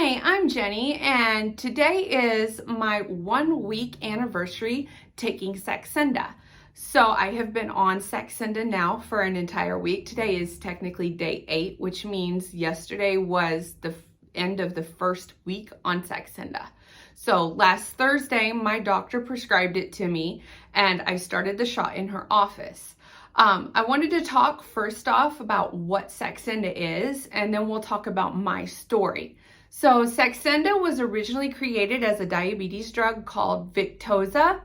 Hi, I'm Jenny, and today is my 1 week anniversary taking Saxenda. So I have been on Saxenda now for an entire week. Today is technically day 8, which means yesterday was the end of the first week on Saxenda. So last Thursday, my doctor prescribed it to me, and I started the shot in her office. I wanted to talk first off about what Saxenda is, and then we'll talk about my story. So Saxenda was originally created as a diabetes drug called Victoza.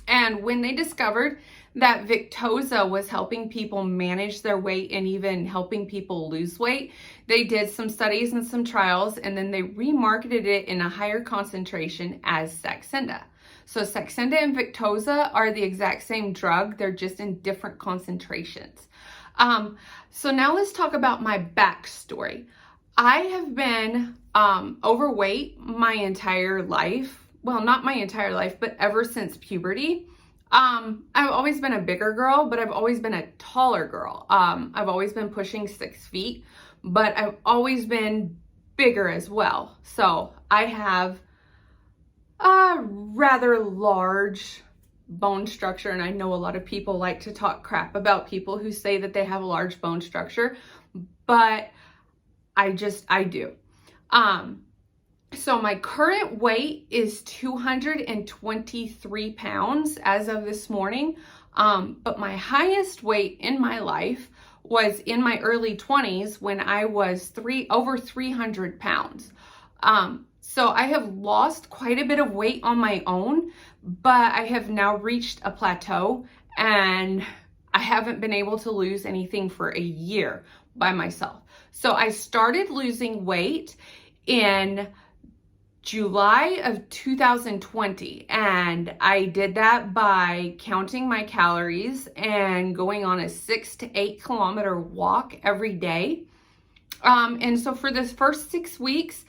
And when they discovered that Victoza was helping people manage their weight and even helping people lose weight, they did some studies and some trials, and then they remarketed it in a higher concentration as Saxenda. So Saxenda and Victoza are the exact same drug, they're just in different concentrations. So now let's talk about my backstory. I have been overweight my entire life. Well, not my entire life, but ever since puberty. I've always been a bigger girl, but I've always been a taller girl. I've always been pushing 6 feet, but I've always been bigger as well. So I have a rather large bone structure, and I know a lot of people like to talk crap about people who say that they have a large bone structure, but I do. So my current weight is 223 pounds as of this morning, but my highest weight in my life was in my early 20s when I was over 300 pounds. So I have lost quite a bit of weight on my own, but I have now reached a plateau, and I haven't been able to lose anything for a year by myself. So I started losing weight in July of 2020, and I did that by counting my calories and going on a 6 to 8 kilometer walk every day. And so for the first 6 weeks,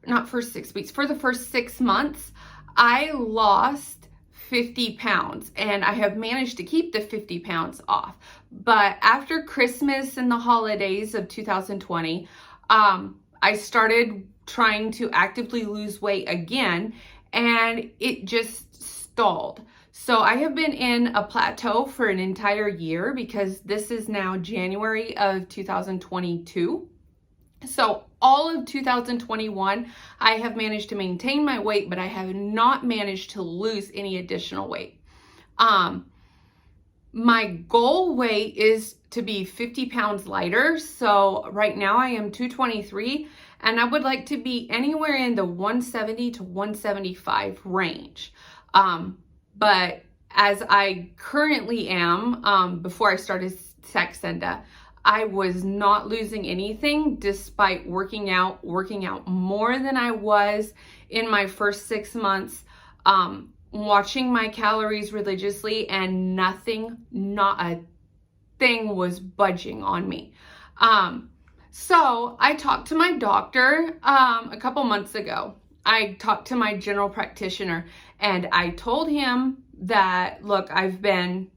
for the first 6 months, I lost 50 pounds, and I have managed to keep the 50 pounds off. But after Christmas and the holidays of 2020, I started trying to actively lose weight again, and it just stalled. So I have been in a plateau for an entire year because this is now January of 2022. So all of 2021, I have managed to maintain my weight, but I have not managed to lose any additional weight. My goal weight is to be 50 pounds lighter. So right now I am 223, and I would like to be anywhere in the 170 to 175 range. But as I currently am, before I started Saxenda, I was not losing anything despite working out more than I was in my first 6 months, watching my calories religiously, and not a thing was budging on me. So I talked to my doctor a couple months ago. I talked to my general practitioner, and I told him that, look, I've been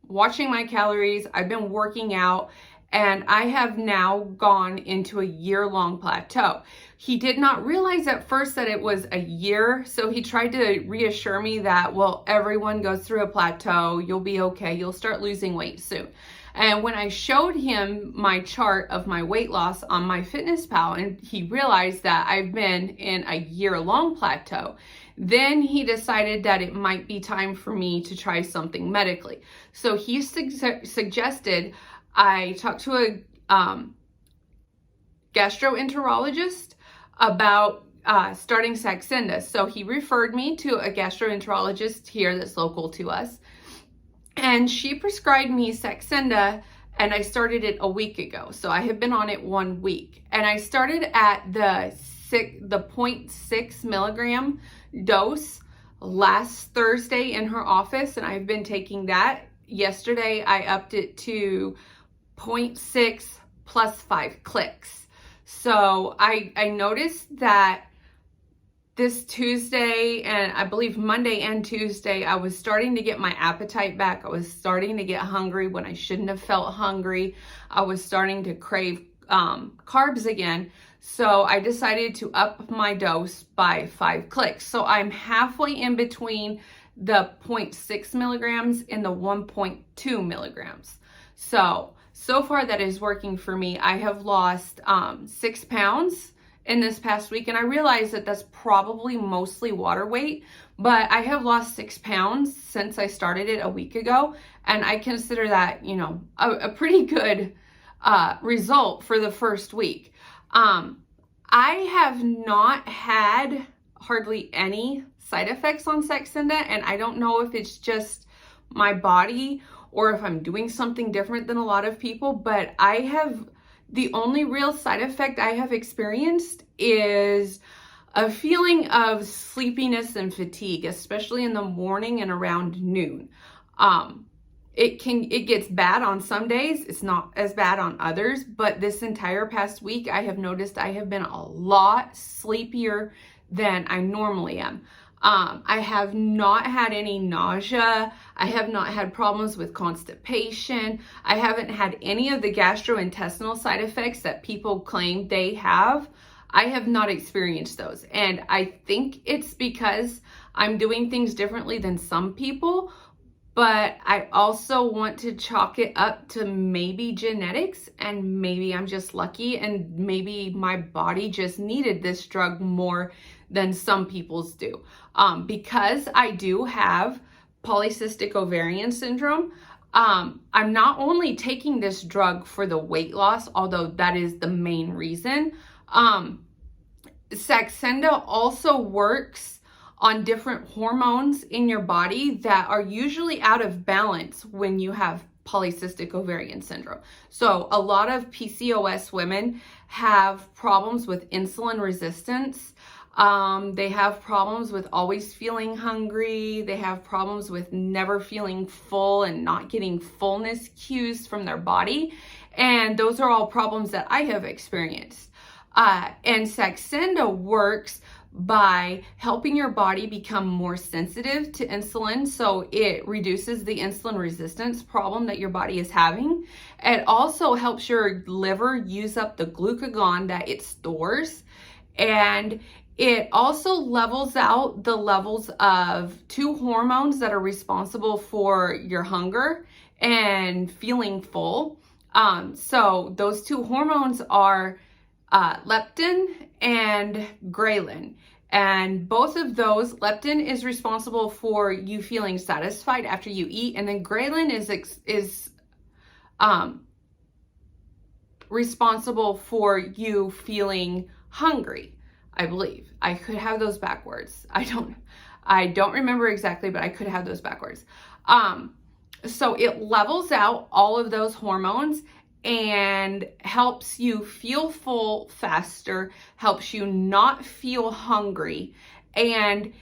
watching my calories, I've been working out, and I have now gone into a year-long plateau. He did not realize at first that it was a year, so he tried to reassure me that, well, everyone goes through a plateau, you'll be okay, you'll start losing weight soon. And when I showed him my chart of my weight loss on MyFitnessPal, and he realized that I've been in a year-long plateau, then he decided that it might be time for me to try something medically. So he suggested I talk to a gastroenterologist about starting Saxenda. So he referred me to a gastroenterologist here that's local to us, and she prescribed me Saxenda, and I started it a week ago. So I have been on it 1 week, and I started at the 0.6 milligram dose last Thursday in her office, and I've been taking that. Yesterday I upped it to 0.6 plus 5 clicks. So I noticed that this Tuesday, and I believe Monday and Tuesday, I was starting to get my appetite back. I was starting to get hungry when I shouldn't have felt hungry. I was starting to crave carbs again. So I decided to up my dose by 5 clicks. So I'm halfway in between the 0.6 milligrams and the 1.2 milligrams. So far that is working for me. I have lost 6 pounds in this past week, and I realize that that's probably mostly water weight, but I have lost 6 pounds since I started it a week ago, and I consider that, you know, a pretty good result for the first week. I have not had hardly any side effects on Saxenda, and I don't know if it's just my body or if I'm doing something different than a lot of people, but the only real side effect I have experienced is a feeling of sleepiness and fatigue, especially in the morning and around noon. It gets bad on some days. It's not as bad on others, but this entire past week, I have noticed I have been a lot sleepier than I normally am. I have not had any nausea. I have not had problems with constipation. I haven't had any of the gastrointestinal side effects that people claim they have. I have not experienced those. And I think it's because I'm doing things differently than some people, but I also want to chalk it up to maybe genetics, and maybe I'm just lucky, and maybe my body just needed this drug more than some people's do. Because I do have polycystic ovarian syndrome, I'm not only taking this drug for the weight loss, although that is the main reason. Saxenda also works on different hormones in your body that are usually out of balance when you have polycystic ovarian syndrome. So a lot of PCOS women have problems with insulin resistance. They have problems with always feeling hungry. They have problems with never feeling full and not getting fullness cues from their body. And those are all problems that I have experienced. And Saxenda works by helping your body become more sensitive to insulin, so it reduces the insulin resistance problem that your body is having. It also helps your liver use up the glucagon that it stores, and it also levels out the levels of 2 hormones that are responsible for your hunger and feeling full. So those 2 hormones are leptin and ghrelin. And both of those, leptin is responsible for you feeling satisfied after you eat, and then ghrelin is responsible for you feeling hungry, I believe. I could have those backwards. I don't remember exactly, but I could have those backwards. So it levels out all of those hormones and helps you feel full faster, helps you not feel hungry, and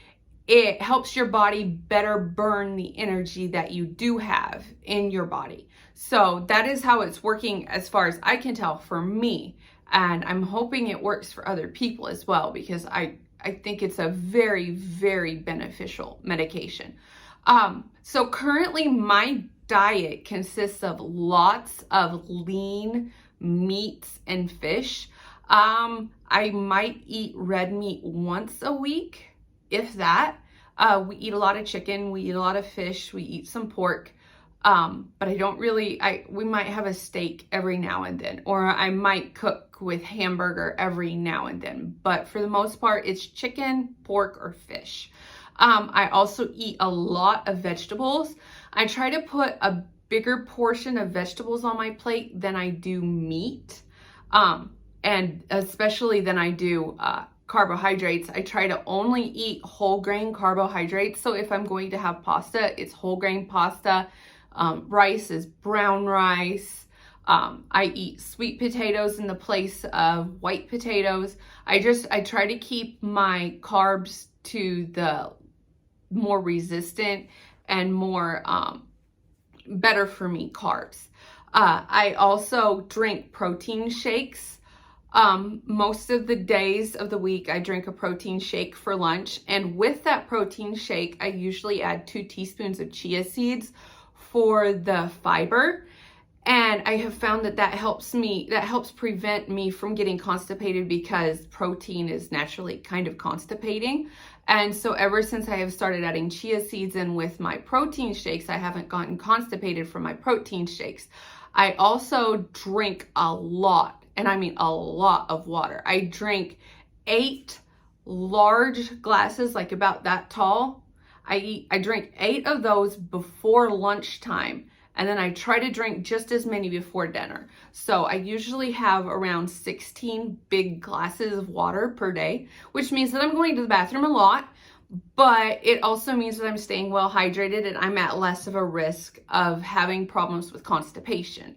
it helps your body better burn the energy that you do have in your body. So that is how it's working as far as I can tell for me. And I'm hoping it works for other people as well, because I think it's a very, very beneficial medication. So currently my diet consists of lots of lean meats and fish. I might eat red meat once a week, if that. We eat a lot of chicken, we eat a lot of fish, we eat some pork. But I don't really, we might have a steak every now and then, or I might cook with hamburger every now and then. But for the most part, it's chicken, pork, or fish. I also eat a lot of vegetables. I try to put a bigger portion of vegetables on my plate than I do meat, and especially than I do carbohydrates. I try to only eat whole grain carbohydrates. So if I'm going to have pasta, it's whole grain pasta. Rice is brown rice. I eat sweet potatoes in the place of white potatoes. I try to keep my carbs to the more resistant and more better for me carbs. I also drink protein shakes. Most of the days of the week, I drink a protein shake for lunch. And with that protein shake, I usually add 2 teaspoons of chia seeds for the fiber. And I have found that helps prevent me from getting constipated, because protein is naturally kind of constipating. And so ever since I have started adding chia seeds in with my protein shakes, I haven't gotten constipated from my protein shakes. I also drink a lot, and I mean a lot of water. I drink 8 large glasses, like about that tall. I drink 8 of those before lunchtime. And then I try to drink just as many before dinner. So I usually have around 16 big glasses of water per day, which means that I'm going to the bathroom a lot, but it also means that I'm staying well hydrated and I'm at less of a risk of having problems with constipation.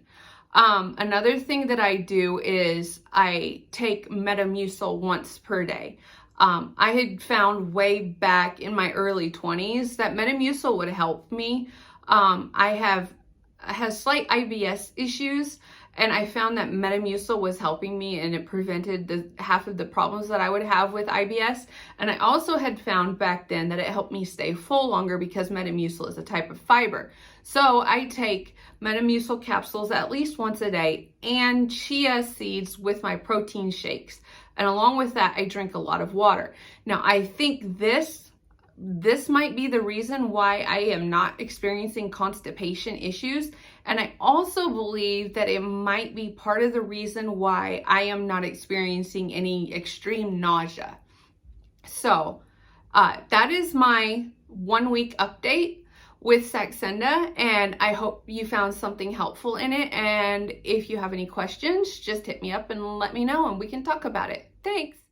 Another thing that I do is I take Metamucil once per day. I had found way back in my early 20s that Metamucil would help me. I have slight IBS issues, and I found that Metamucil was helping me, and it prevented half of the problems that I would have with IBS. And I also had found back then that it helped me stay full longer, because Metamucil is a type of fiber. So I take Metamucil capsules at least once a day, and chia seeds with my protein shakes. And along with that, I drink a lot of water. Now, I think this might be the reason why I am not experiencing constipation issues. And I also believe that it might be part of the reason why I am not experiencing any extreme nausea. So that is my 1 week update with Saxenda, and I hope you found something helpful in it. And if you have any questions, just hit me up and let me know, and we can talk about it. Thanks.